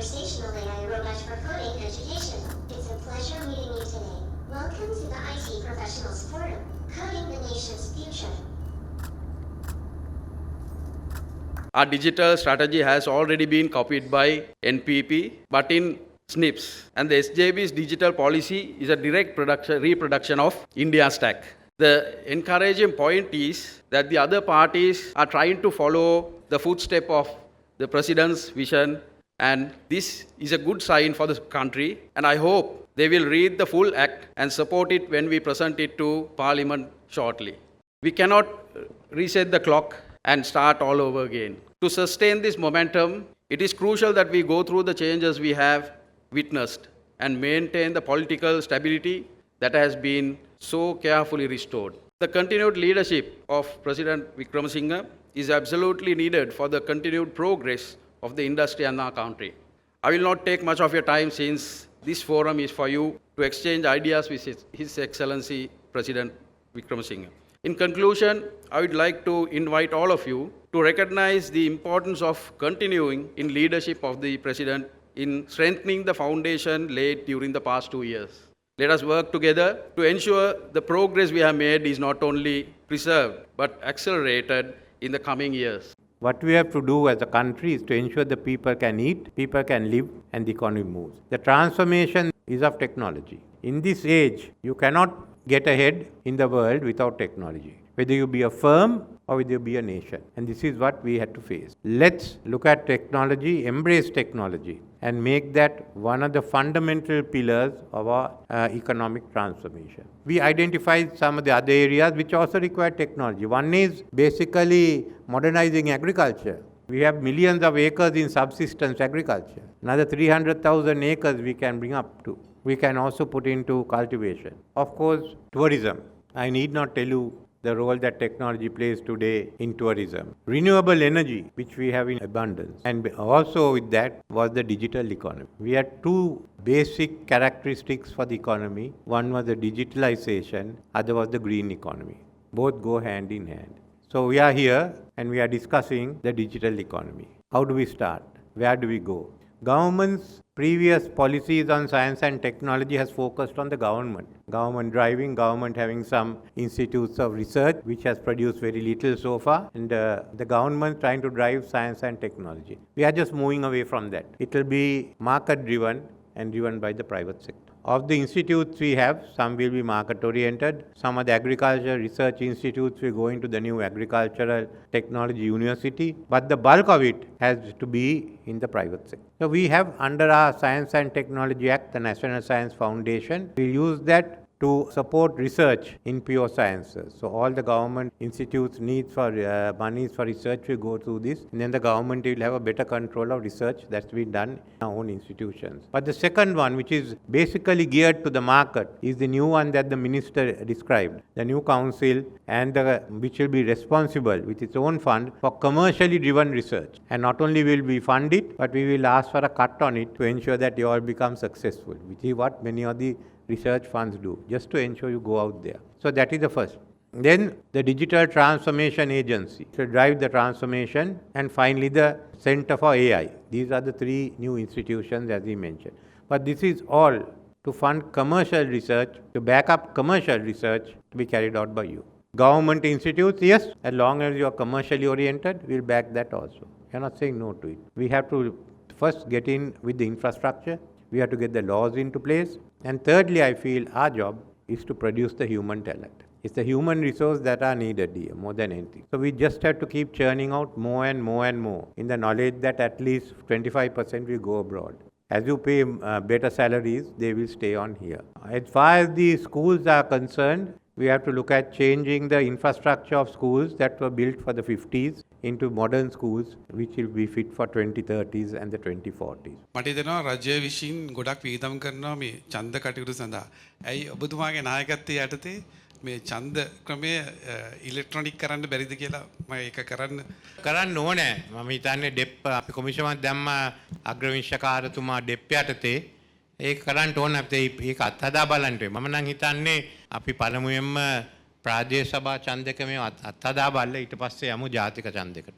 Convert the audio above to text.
conversational AI robot for coding education. It's a pleasure meeting you today. Welcome to the IT Professionals Forum, Coding the Nation's Future. Our digital strategy has already been copied by NPP, but in SNPs. And the SJB's digital policy is a direct reproduction of India's stack. The encouraging point is that the other parties are trying to follow the footstep of the president's vision, and this is a good sign for the country, and I hope they will read the full act and support it when we present it to Parliament shortly. We cannot reset the clock and start all over again. To sustain this momentum, it is crucial that we go through the changes we have witnessed and maintain the political stability that has been so carefully restored. The continued leadership of President Wickremesinghe is absolutely needed for the continued progress of the industry and our country. I will not take much of your time since this forum is for you to exchange ideas with His Excellency President Wickremesinghe. In conclusion, I would like to invite all of you to recognize the importance of continuing in leadership of the President in strengthening the foundation laid during the past 2 years. Let us work together to ensure the progress we have made is not only preserved but accelerated in the coming years. What we have to do as a country is to ensure the people can eat, people can live, and the economy moves. The transformation is of technology. In this age, you cannot get ahead in the world without technology, whether you be a firm or whether you be a nation. And this is what we had to face. Let's look at technology, embrace technology, and make that one of the fundamental pillars of our economic transformation. We identified some of the other areas which also require technology. One is basically modernizing agriculture. We have millions of acres in subsistence agriculture. Another 300,000 acres we can bring up to. We can also put into cultivation. Of course, tourism. I need not tell you the role that technology plays today in tourism. Renewable energy, which we have in abundance. And also with that was the digital economy. We had two basic characteristics for the economy. One was the digitalization, other was the green economy. Both go hand in hand. So we are here and we are discussing the digital economy. How do we start? Where do we go? Government's previous policies on science and technology has focused on the government. Government driving, government having some institutes of research which has produced very little so far, and the government trying to drive science and technology. We are just moving away from that. It will be market driven and driven by the private sector. Of the institutes we have, some will be market oriented, some of the agriculture research institutes will go into the new agricultural technology university, but the bulk of it has to be in the private sector. So we have under our Science and Technology Act, the National Science Foundation, we use that to support research in pure sciences. So all the government institutes need for monies for research will go through this, and then the government will have a better control of research that's been done in our own institutions. But the second one, which is basically geared to the market, is the new one that the minister described, the new council, and which will be responsible with its own fund for commercially driven research. And not only will we fund it, but we will ask for a cut on it to ensure that you all become successful, which is what many of the research funds do, just to ensure you go out there. So that is the first. Then the Digital Transformation Agency to drive the transformation, and finally the Center for AI. These are the three new institutions as we mentioned. But this is all to fund commercial research, to back up commercial research to be carried out by you. Government institutes, yes, as long as you are commercially oriented, we'll back that also. You're not saying no to it. We have to first get in with the infrastructure. We have to get the laws into place. And thirdly, I feel our job is to produce the human talent. It's the human resource that are needed here more than anything. So we just have to keep churning out more and more and more in the knowledge that at least 25% will go abroad. As you pay better salaries, they will stay on here. As far as the schools are concerned, we have to look at changing the infrastructure of schools that were built for the 50s into modern schools which will be fit for 2030s and the 2040s. මට හිතෙනවා රජය විසින් ගොඩක් වියදම් කරනවා මේ ඡන්ද කටයුතු සඳහා. ඇයි ඔබතුමාගේ නායකත්වයේ යටතේ මේ ඡන්ද ක්‍රමය ඉලෙක්ට්‍රොනික කරන්න බැරිද කියලා මම ඒක කරන්න ඕනේ. මම හිතන්නේ ඩෙප් අපි කොමිෂමක් දැම්ම අග්‍රවිංශකාරතුමා ඩෙප් යටතේ ඒක කරන්න ඕන අපිට ඒක අත්හදා බලන්න. මම නම් හිතන්නේ අපි පළමුවෙන්ම ප්‍රාදේශ සභා ඡන්දකමේ අත්හදා බලලා ඊට පස්සේ යමු ජාතික ඡන්දයකට.